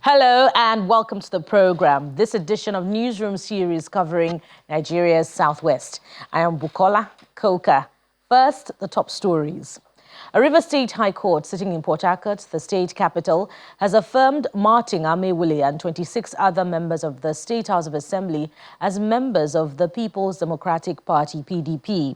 Hello and welcome to the program. This edition of Newsroom series covering Nigeria's Southwest. I am Bukola Koka. First, the top stories. A River State High Court sitting in Port Harcourt, the state capital, has affirmed Martin Amewule and 26 other members of the State House of Assembly as members of the People's Democratic Party, PDP.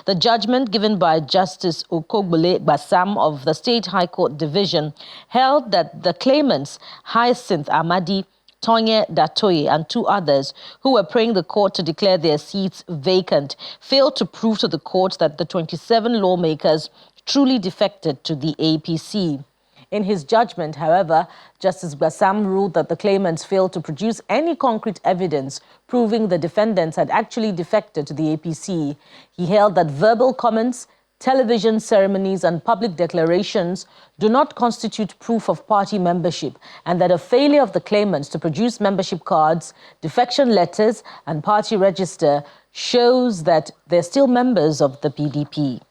The judgment given by Justice Okogbole Basam of the State High Court Division held that the claimants, Hyacinth Amadi, Tonye Datoye and two others who were praying the court to declare their seats vacant failed to prove to the court that the 27 lawmakers truly defected to the APC. In his judgment, however, Justice Basam ruled that the claimants failed to produce any concrete evidence proving the defendants had actually defected to the APC. He held that verbal comments, television ceremonies and public declarations do not constitute proof of party membership, and that a failure of the claimants to produce membership cards, defection letters and party register shows that they're still members of the PDP.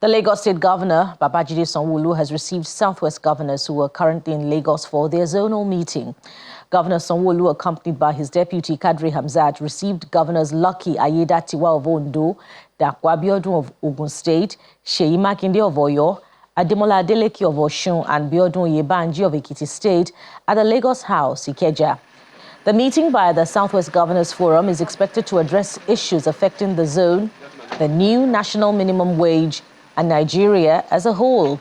The Lagos State Governor, Babajide Sanwo-Olu, has received Southwest governors who are currently in Lagos for their zonal meeting. Governor Sanwo-Olu, accompanied by his deputy Kadri Hamzat, received Governors Lucky Ayedatiwa of Ondo, Dapo Abiodun of Ogun State, Seyi Makinde of Oyo, Ademola Adeleke of Osun, and Biodun Yebanji of Ekiti State at the Lagos House, Ikeja. The meeting by the Southwest Governors Forum is expected to address issues affecting the zone, the new national minimum wage, and Nigeria as a whole.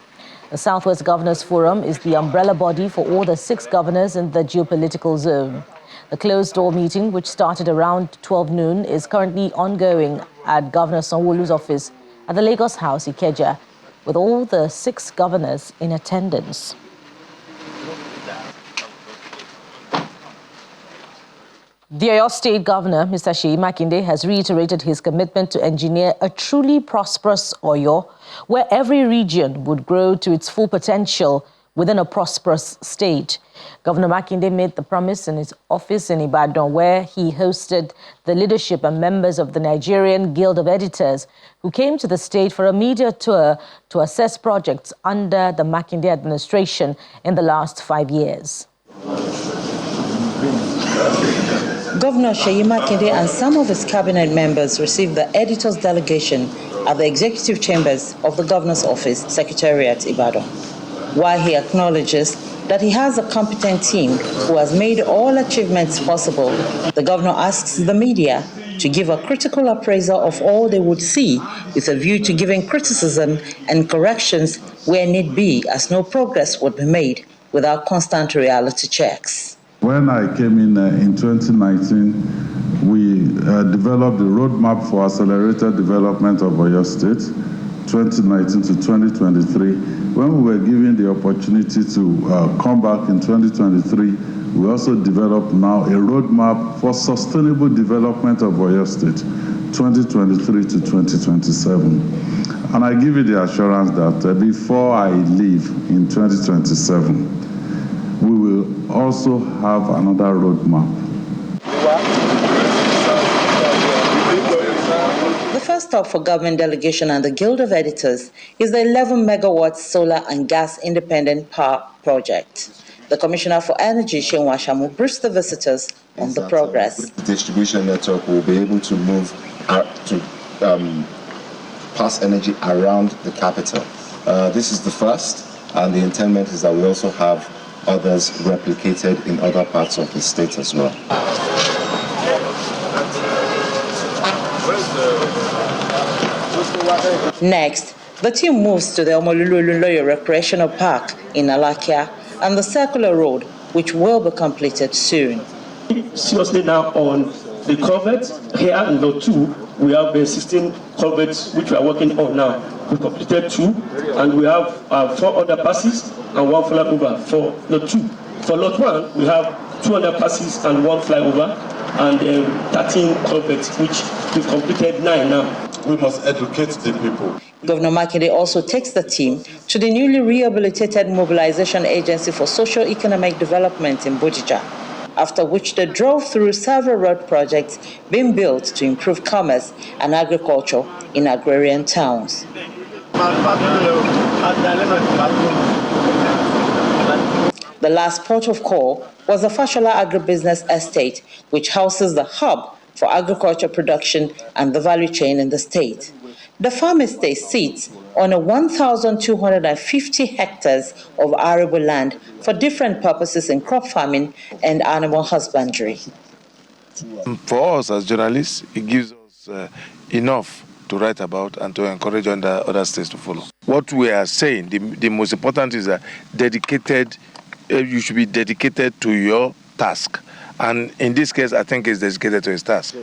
The Southwest Governors Forum is the umbrella body for all the 6 governors in the geopolitical zone. The closed-door meeting, which started around 12 noon, is currently ongoing at Governor Sanwo-Olu's office at the Lagos House, Ikeja, with all the 6 governors in attendance. The Oyo State Governor, Mr. Seyi Makinde, has reiterated his commitment to engineer a truly prosperous Oyo, where every region would grow to its full potential within a prosperous state. Governor Makinde made the promise in his office in Ibadan, where he hosted the leadership and members of the Nigerian Guild of Editors, who came to the state for a media tour to assess projects under the Makinde administration in the last 5 years. Governor Seyi Makinde and some of his cabinet members received the editors' delegation at the executive chambers of the governor's office, Secretariat, Ibadan. While he acknowledges that he has a competent team who has made all achievements possible, the governor asks the media to give a critical appraisal of all they would see, with a view to giving criticism and corrections where need be, as no progress would be made without constant reality checks. When I came in 2019, we developed a roadmap for accelerated development of Oyo State, 2019 to 2023. When we were given the opportunity to come back in 2023, we also developed now a roadmap for sustainable development of Oyo State, 2023 to 2027. And I give you the assurance that before I leave in 2027, we will also have another roadmap. The first stop for government delegation and the Guild of Editors is the 11 megawatt solar and gas independent power project. The Commissioner for Energy, Seun Ashamu, briefed the visitors on the progress. The distribution network will be able to move to pass energy around the capital. This is the first, and the intent is that we also have others replicated in other parts of the state as well. Next, the team moves to the Omolulu Recreational Park in Alakia and the Circular Road, which will be completed soon. Seriously now on the culverts here in Lot 2, we have 16 culverts which we are working on now. We completed 2, and we have 4 other passes and 1 flyover for Lot 2. For Lot 1, we have 2 other passes and 1 flyover, and 13 culverts, which we've completed 9 now. We must educate the people. Governor Makinde also takes the team to the newly rehabilitated Mobilization Agency for Socio-Economic Development in Bodija, after which they drove through several road projects being built to improve commerce and agriculture in agrarian towns. The last port of call was the Fashola Agribusiness Estate, which houses the hub for agriculture production and the value chain in the state. The farm estate sits on a 1,250 hectares of arable land for different purposes in crop farming and animal husbandry. For us as journalists, it gives us enough to write about and to encourage other states to follow. What we are saying, the most important is that you should be dedicated to your task. And in this case, I think it's dedicated to his task.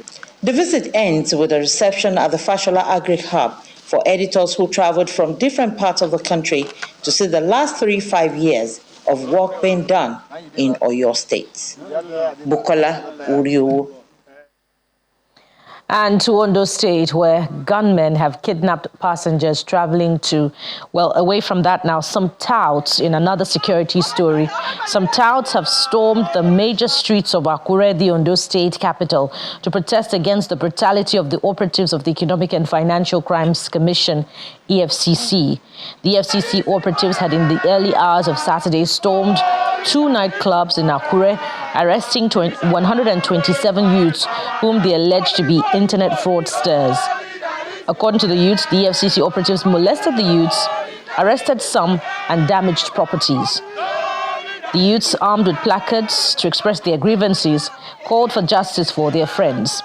The visit ends with a reception at the Fashola Agri Hub for editors who traveled from different parts of the country to see the last 35 years of work being done in Oyo State. Bukola Uriu. And to Ondo State, where gunmen have kidnapped passengers traveling to, well, away from that now, some touts in another security story. Some touts have stormed the major streets of Akure, the Ondo State capital, to protest against the brutality of the operatives of the Economic and Financial Crimes Commission, EFCC. The EFCC operatives had in the early hours of Saturday stormed 2 nightclubs in Akure, arresting 127 youths whom they alleged to be internet fraudsters. According to the youths, the EFCC operatives molested the youths, arrested some, and damaged properties. The youths, armed with placards to express their grievances, called for justice for their friends.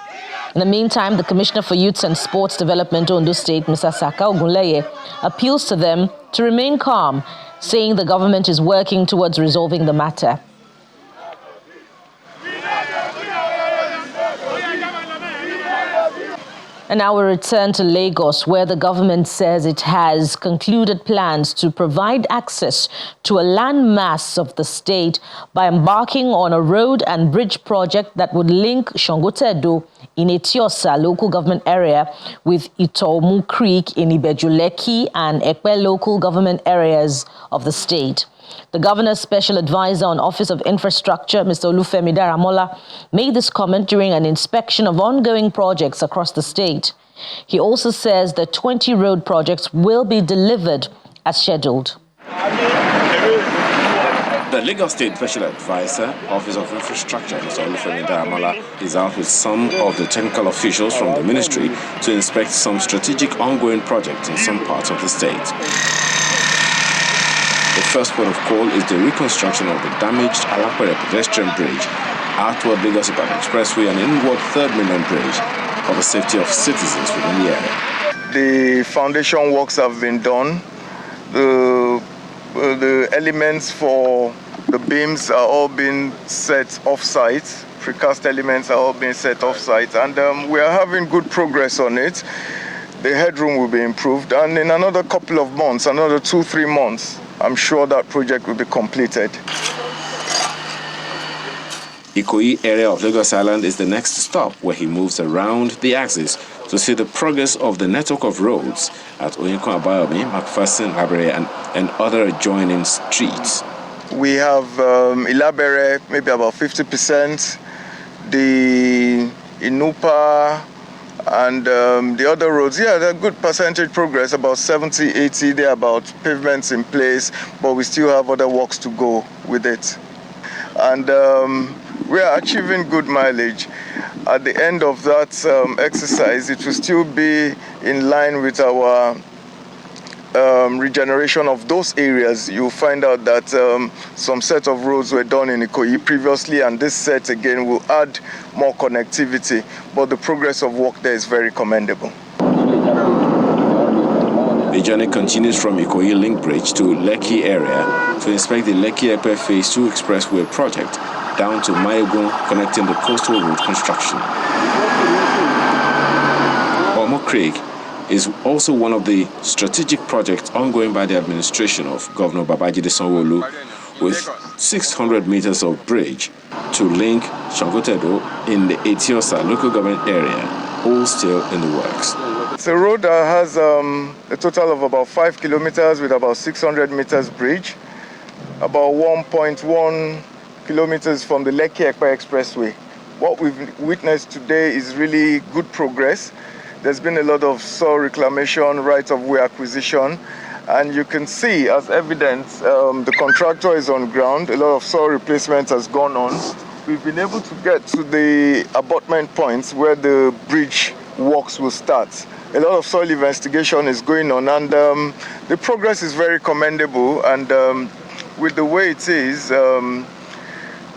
In the meantime, the Commissioner for Youths and Sports Development, Ondo State, Mr. Saka Ogunleye, appeals to them to remain calm, saying the government is working towards resolving the matter. And now we return to Lagos, where the government says it has concluded plans to provide access to a land mass of the state by embarking on a road and bridge project that would link Shangotedo in Etiosa local government area with Itomu Creek in Ibejuleki and Ekpe local government areas of the state. The governor's special advisor on Office of Infrastructure, Mr. Olufemi Daramola, made this comment during an inspection of ongoing projects across the state. He also says the 20 road projects will be delivered as scheduled. The Lagos State Special Advisor, Office of Infrastructure, Mr. Olufemi Daramola, is out with some of the technical officials from the ministry to inspect some strategic ongoing projects in some parts of the state. The first port of call is the reconstruction of the damaged Alapere pedestrian bridge, outward Lagos-Ibadan Expressway and inward 3rd Mainland Bridge for the safety of citizens within the area. The foundation works have been done. The elements for the beams are all being set off-site. Precast elements are all being set off-site, and we are having good progress on it. The headroom will be improved, and in another couple of months, another 2-3 months, I'm sure that project will be completed. Ikoyi area of Lagos Island is the next stop, where he moves around the axis to see the progress of the network of roads at Oyinkan Abayomi, McPherson, Labere, and other adjoining streets. We have Ilabere, maybe about 50%, the Inupa, and the other roads, they're good percentage progress, about 70, 80, they're about pavements in place, but we still have other works to go with it. And we are achieving good mileage. At the end of that exercise, it will still be in line with our regeneration of those areas. You'll find out that some set of roads were done in Ikoyi previously, and this set again will add more connectivity, but the progress of work there is very commendable. The journey continues from Ikoyi Link Bridge to Lekki area to inspect the Lekki-Ekpe Phase 2 Expressway project down to Mayogun, connecting the coastal road construction. Omo Creek is also one of the strategic projects ongoing by the administration of Governor Babajide Sanwo-Olu, with 600 meters of bridge to link Shangotedo in the Etiosa local government area, all still in the works. It's a road that has a total of about 5 kilometers with about 600 meters bridge, about 1.1 kilometers from the Lekki-Ekpe Expressway. What we've witnessed today is really good progress. There's been a lot of soil reclamation, right-of-way acquisition, And you can see, as evidence, the contractor is on ground. A lot of soil replacement has gone on. We've been able to get to the abutment points where the bridge works will start. A lot of soil investigation is going on, and the progress is very commendable. And with the way it is,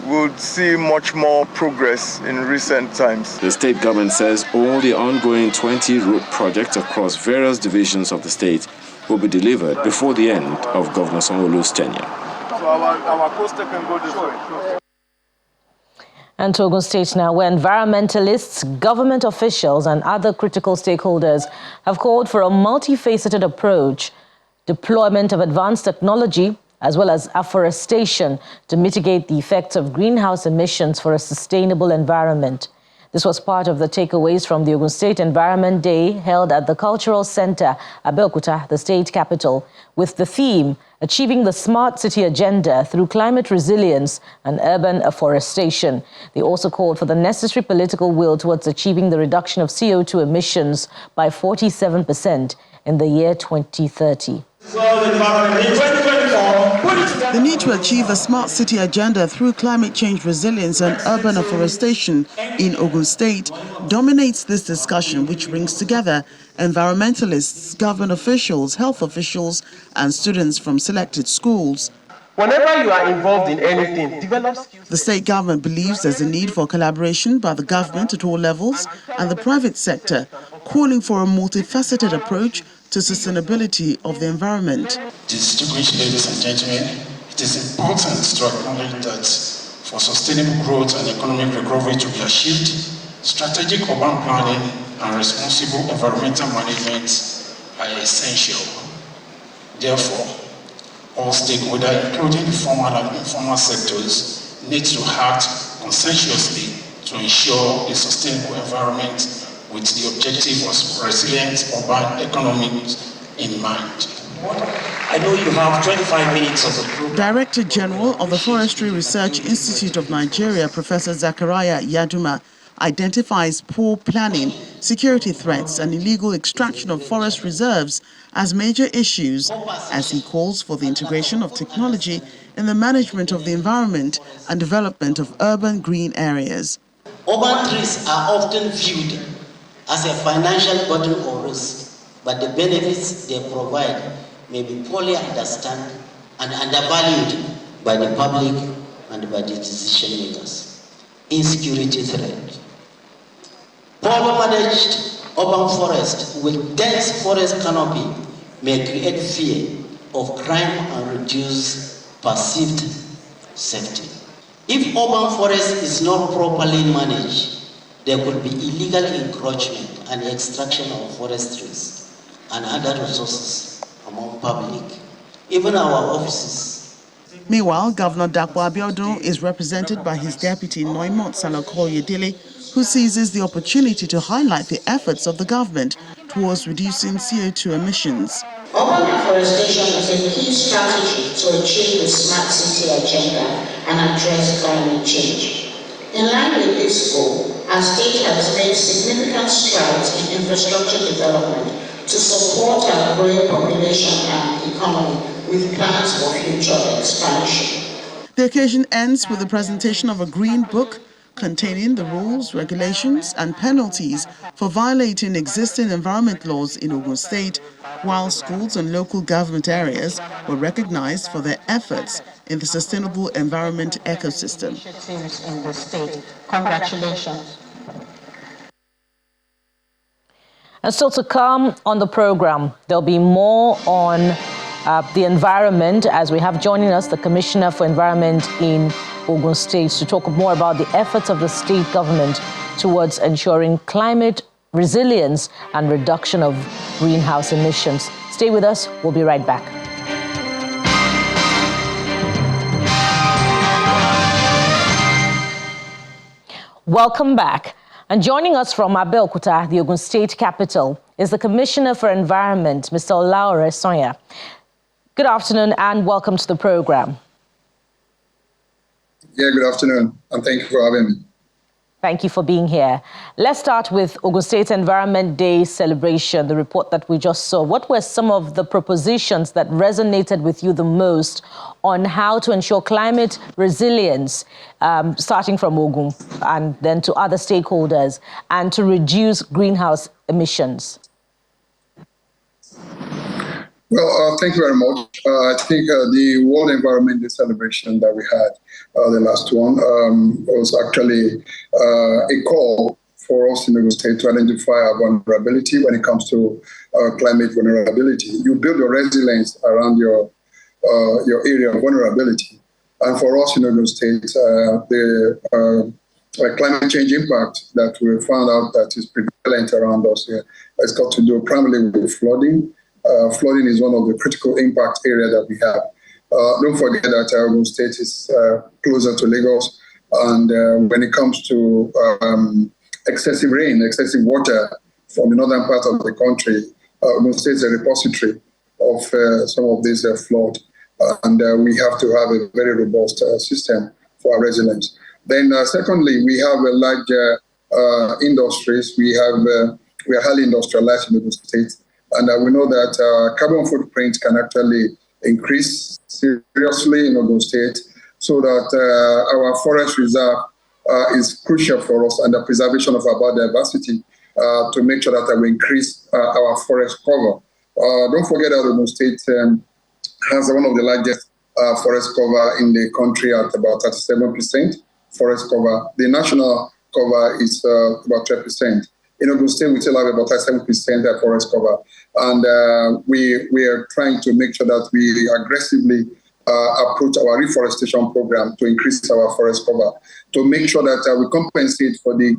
we'll see much more progress in recent times. The state government says all the ongoing 20 road projects across various divisions of the state will be delivered before the end of Governor Sanwo-Olu's tenure. So our coaster can go this way. And to Ogun State now, where environmentalists, government officials and other critical stakeholders have called for a multifaceted approach, deployment of advanced technology, as well as afforestation to mitigate the effects of greenhouse emissions for a sustainable environment. This was part of the takeaways from the Ogun State Environment Day held at the Cultural Center, Abeokuta, the state capital, with the theme, Achieving the Smart City Agenda Through Climate Resilience and Urban Afforestation. They also called for the necessary political will towards achieving the reduction of CO2 emissions by 47% in the year 2030. The need to achieve a smart city agenda through climate change resilience and urban afforestation in Ogun State dominates this discussion, which brings together environmentalists, government officials, health officials, and students from selected schools. Whenever you are involved in anything, develop skills. The state government believes there's a need for collaboration by the government at all levels and the private sector, calling for a multifaceted approach to sustainability of the environment. Distinguished ladies and gentlemen, it is important to acknowledge that for sustainable growth and economic recovery to be achieved, strategic urban planning and responsible environmental management are essential. Therefore, all stakeholders, including the formal and informal sectors, need to act conscientiously to ensure a sustainable environment with the objective of resilient urban economies in mind. I know you have 25 minutes of the program. Director General of the Forestry Research Institute of Nigeria, Professor Zachariah Yaduma, identifies poor planning, security threats, and illegal extraction of forest reserves as major issues, as he calls for the integration of technology in the management of the environment and development of urban green areas. Urban trees are often viewed as a financial burden or risk, but the benefits they provide may be poorly understood and undervalued by the public and by the decision makers. Insecurity threat. Poorly managed urban forest with dense forest canopy may create fear of crime and reduce perceived safety. If urban forest is not properly managed, there could be illegal encroachment and extraction of forest trees and other resources among public, even our offices. Meanwhile, Governor Dapo Abiodun is represented by his deputy Noimot Salakoyedele, who seizes the opportunity to highlight the efforts of the government towards reducing CO2 emissions. Urban afforestation is a key strategy to achieve the smart city agenda and address climate change. In line with this goal, our state has made significant strides in infrastructure development to support our growing population and economy with plans for future expansion. The occasion ends with the presentation of a green book containing the rules, regulations, and penalties for violating existing environment laws in Ogun State, while schools and local government areas were recognized for their efforts in the sustainable environment ecosystem. In the state. Congratulations. And still to come on the program, there'll be more on the environment as we have joining us the Commissioner for Environment in Ogun State to talk more about the efforts of the state government towards ensuring climate resilience and reduction of greenhouse emissions. Stay with us. We'll be right back. Welcome back. And joining us from Abeokuta, the Ogun State capital, is the Commissioner for Environment, Mr. Olaore Sonya. Good afternoon and welcome to the program. Yeah, good afternoon, and thank you for having me. Thank you for being here. Let's start with Ogun State Environment Day celebration, the report that we just saw. What were some of the propositions that resonated with you the most on how to ensure climate resilience, starting from Ogun and then to other stakeholders, and to reduce greenhouse emissions? Well, thank you very much. I think the World Environment Day celebration that we had, the last one, was actually a call for us in Ogun State to identify our vulnerability when it comes to climate vulnerability. You build your resilience around your area of vulnerability. And for us in Ogun State, the climate change impact that we found out that is prevalent around us here has got to do primarily with flooding. Flooding is one of the critical impact areas that we have. Don't forget that Ogun State is closer to Lagos, and when it comes to excessive rain, excessive water from the northern part of the country, Ogun State is a repository of some of these flood, and we have to have a very robust system for our resilience. Then secondly, we have large industries. We are highly industrialized in Ogun State. And we know that carbon footprint can actually increase seriously in Ogun State, so that our forest reserve is crucial for us, and the preservation of our biodiversity to make sure that we increase our forest cover. Don't forget that Ogun State has one of the largest forest cover in the country at about 37% forest cover. The national cover is about 12%. In Ogun State, we still have about 7% forest cover. And we are trying to make sure that we aggressively approach our reforestation program to increase our forest cover, to make sure that we compensate for the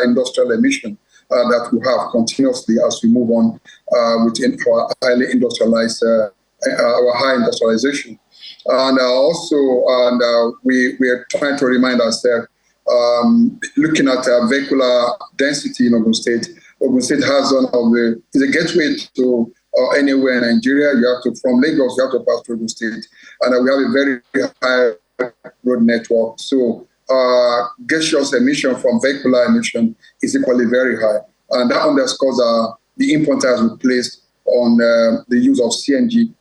industrial emission that we have continuously as we move on within our highly industrialized, our high industrialization. And we are trying to remind ourselves, looking at vehicular density in Ogun State has one of is a gateway to anywhere in Nigeria. From Lagos, you have to pass through Ogun State, and we have a very high road network. So gaseous emission from vehicular emission is equally very high, and that underscores the importance we placed on the use of CNG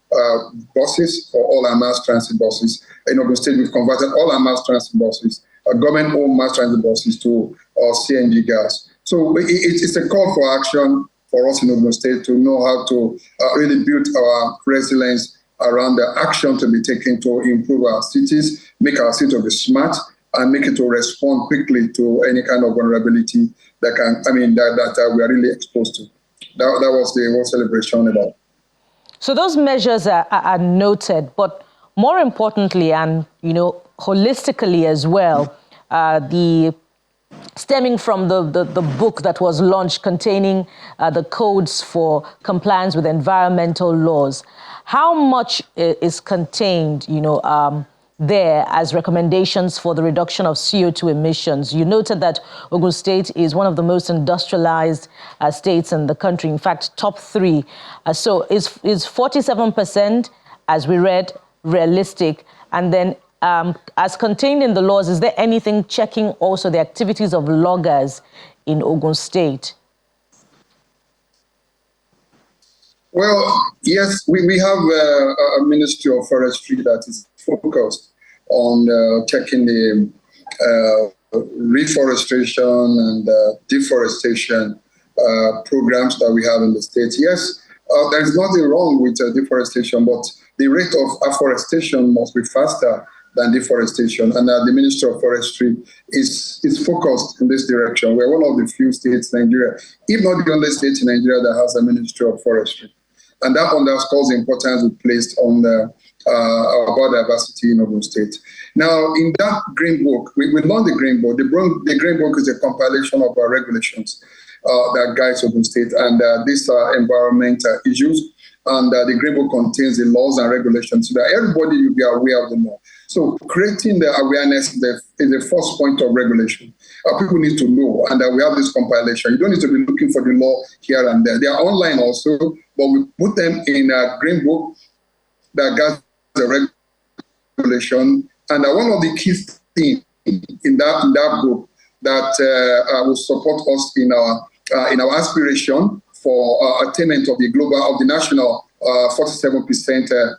buses for all our mass transit buses. In Ogun State, we've converted all our mass transit buses, government-owned mass transit buses, to CNG gas. So it's a call for action for us in Ogun State to know how to really build our resilience around the action to be taken to improve our cities, make our city be smart, and make it to respond quickly to any kind of vulnerability that we are really exposed to. That was the whole celebration about. So those measures are noted, but more importantly, and holistically as well, the stemming from the book that was launched containing the codes for compliance with environmental laws. How much is contained, there as recommendations for the reduction of CO2 emissions? You noted that Ogun State is one of the most industrialized states in the country, in fact, top 3. So is 47%, as we read, realistic? And then as contained in the laws, is there anything checking also the activities of loggers in Ogun State? Well, yes, we have a Ministry of Forestry that is focused on checking the reforestation and deforestation programs that we have in the state. Yes, there is nothing wrong with deforestation, but the rate of afforestation must be faster than deforestation, and the Ministry of Forestry is focused in this direction. We're one of the few states in Nigeria, if not the only state in Nigeria, that has a Ministry of Forestry. And that underscores the importance we placed on our biodiversity in Ogun State. Now, in that Green Book, we launched the Green Book. The Green Book is a compilation of our regulations that guides Ogun State, and these are environmental issues. And the Green Book contains the laws and regulations so that everybody will be aware of them all. So creating the awareness is the first point of regulation. People need to know, and we have this compilation. You don't need to be looking for the law here and there. They are online also, but we put them in a Green Book that guides the regulation. And one of the key things in that book that will support us in our aspiration for attainment of the national 47%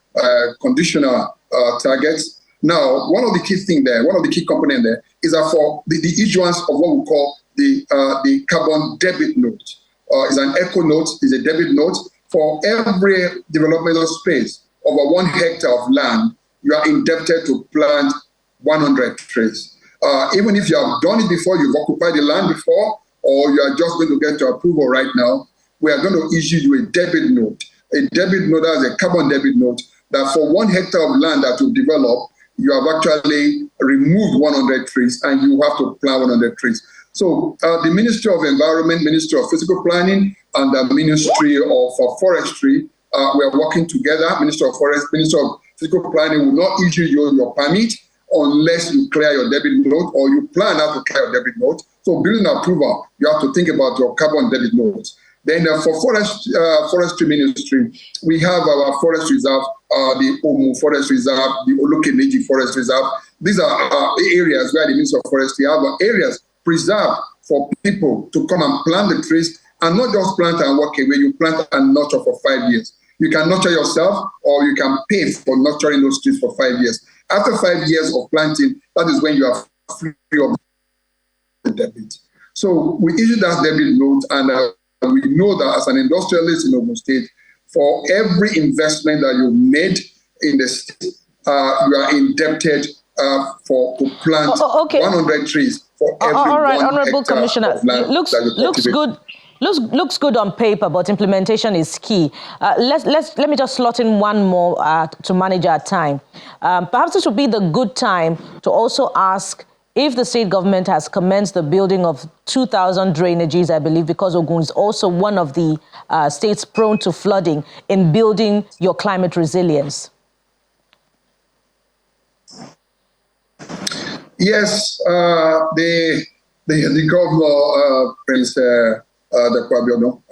conditional targets. Now, one of the key things there, one of the key components there is that for the issuance of what we call the carbon debit note. Is an eco note, is a debit note. For every developmental space over 1 hectare of land, you are indebted to plant 100 trees. Even if you have done it before, you've occupied the land before, or you are just going to get your approval right now, we are going to issue you a debit note. A debit note is a carbon debit note that for 1 hectare of land that you develop, you have actually removed 100 trees and you have to plant 100 trees. So the Ministry of Environment, Ministry of Physical Planning, and the Ministry of Forestry, we are working together. Ministry of Physical Planning will not issue you your permit unless you clear your debit note or you plan how to clear your debit note. So building approval, you have to think about your carbon debit notes. Then for Forestry Ministry, we have our forest reserve, the Omu Forest Reserve, the Olokeneji Forest Reserve. These are areas where the Ministry of Forestry have areas preserved for people to come and plant the trees, and not just plant and walk away. You plant and nurture for 5 years. You can nurture yourself, or you can pay for nurturing those trees for 5 years. After 5 years of planting, that is when you are free of the debit. So we issue that debit note, and we know that as an industrialist in Ogun State, for every investment that you made in the state, you are indebted to plant 100 trees for every all right, 1 Honorable hectare Commissioner, of land looks good. Looks good on paper, but implementation is key. Let me just slot in one more to manage our time. Perhaps this would be the good time to also ask if the state government has commenced the building of 2,000 drainages, I believe, because Ogun is also one of the states prone to flooding, in building your climate resilience. Yes, the governor, Prince Dr. CON,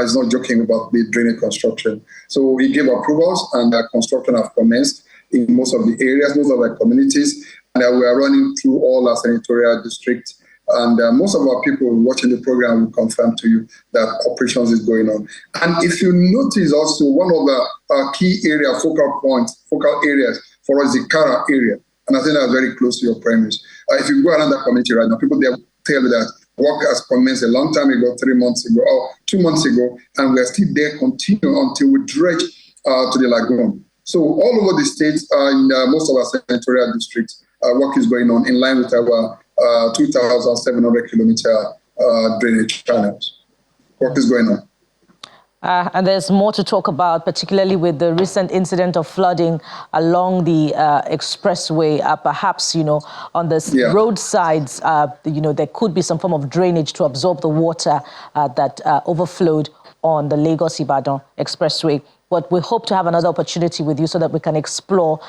is not joking about the drainage construction. So he gave approvals, and construction have commenced in most of the areas, most of the communities, and we are running through all our senatorial districts. And most of our people watching the program will confirm to you that operations is going on. And if you notice also, one of the key focal areas for us is the Kara area. And I think that's very close to your premise. If you go around that community right now, people there tell you that work has commenced a long time ago, 3 months ago, or 2 months ago, and we are still there, continue until we dredge to the lagoon. So all over the state, in most of our senatorial districts, work is going on in line with our 2,700 kilometer drainage channels. Work is going on. And there's more to talk about, particularly with the recent incident of flooding along the expressway. Perhaps, on the roadsides, there could be some form of drainage to absorb the water that overflowed on the Lagos-Ibadan expressway. But we hope to have another opportunity with you so that we can explore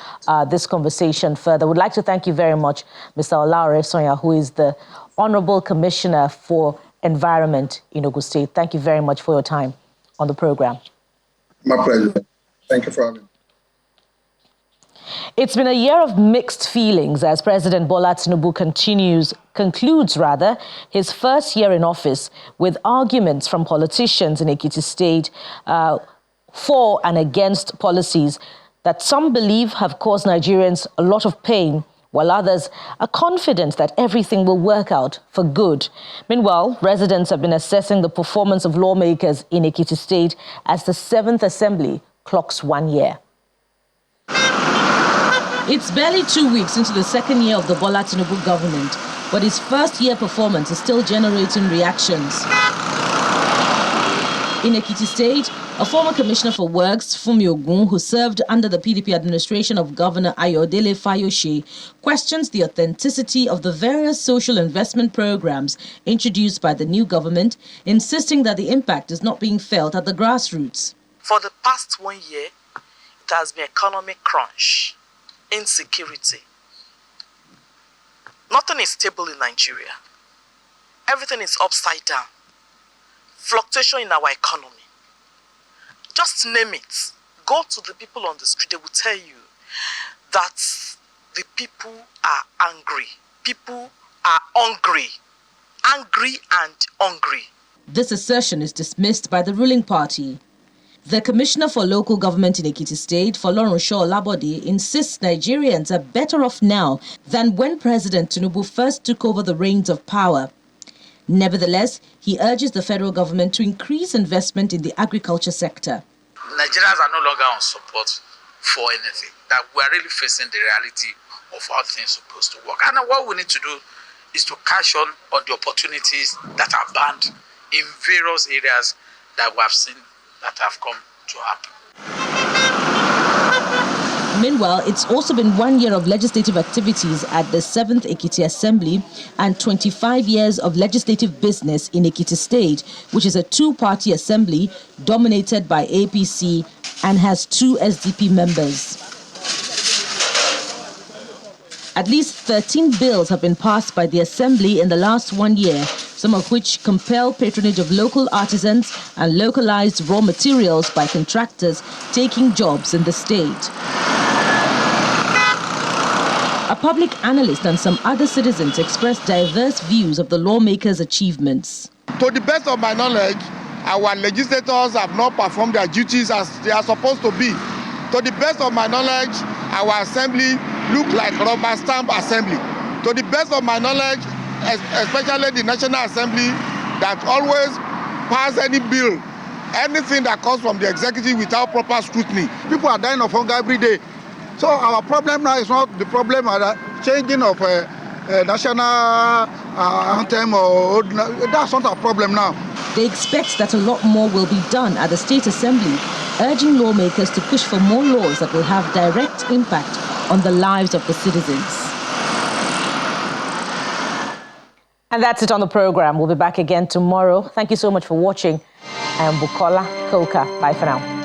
this conversation further. We'd like to thank you very much, Mr. Olaore Sonya, who is the Honorable Commissioner for Environment in Ogun State. Thank you very much for your time on the program. My pleasure. Thank you for having me. It's been a year of mixed feelings as President Bola Tinubu concludes his first year in office with arguments from politicians in Ekiti State for and against policies that some believe have caused Nigerians a lot of pain, while others are confident that everything will work out for good. Meanwhile, residents have been assessing the performance of lawmakers in Ekiti State as the 7th Assembly clocks 1 year. It's barely 2 weeks into the second year of the Bola Tinubu government, but his first year performance is still generating reactions. In Ekiti State, a former commissioner for works, Funmi Ogun, who served under the PDP administration of Governor Ayodele Fayose, questions the authenticity of the various social investment programs introduced by the new government, insisting that the impact is not being felt at the grassroots. For the past 1 year, it has been economic crunch, insecurity. Nothing is stable in Nigeria. Everything is upside down. Fluctuation in our economy. Just name it. Go to the people on the street, they will tell you that the people are angry. People are hungry, angry and hungry. This assertion is dismissed by the ruling party. The Commissioner for Local Government in Ekiti State, Folorunsho Olabode, insists Nigerians are better off now than when President Tinubu first took over the reins of power. Nevertheless, he urges the federal government to increase investment in the agriculture sector. Nigerians are no longer on support for anything, that we are really facing the reality of how things are supposed to work. And what we need to do is to cash on the opportunities that are banned in various areas that we have seen that have come to happen. Meanwhile, it's also been 1 year of legislative activities at the 7th Ekiti Assembly and 25 years of legislative business in Ekiti State, which is a two-party assembly dominated by APC and has 2 SDP members. At least 13 bills have been passed by the Assembly in the last 1 year, some of which compel patronage of local artisans and localized raw materials by contractors taking jobs in the state. A public analyst and some other citizens expressed diverse views of the lawmakers' achievements. To the best of my knowledge, our legislators have not performed their duties as they are supposed to be. To the best of my knowledge, our assembly look like rubber stamp assembly. To the best of my knowledge, especially the National Assembly, that always pass any bill, anything that comes from the executive without proper scrutiny. People are dying of hunger every day. So our problem now is not the problem of the changing of national anthem, or that's not our problem now. They expect that a lot more will be done at the State Assembly, urging lawmakers to push for more laws that will have direct impact on the lives of the citizens. And that's it on the program. We'll be back again tomorrow. Thank you so much for watching. I am Bukola Koka. Bye for now.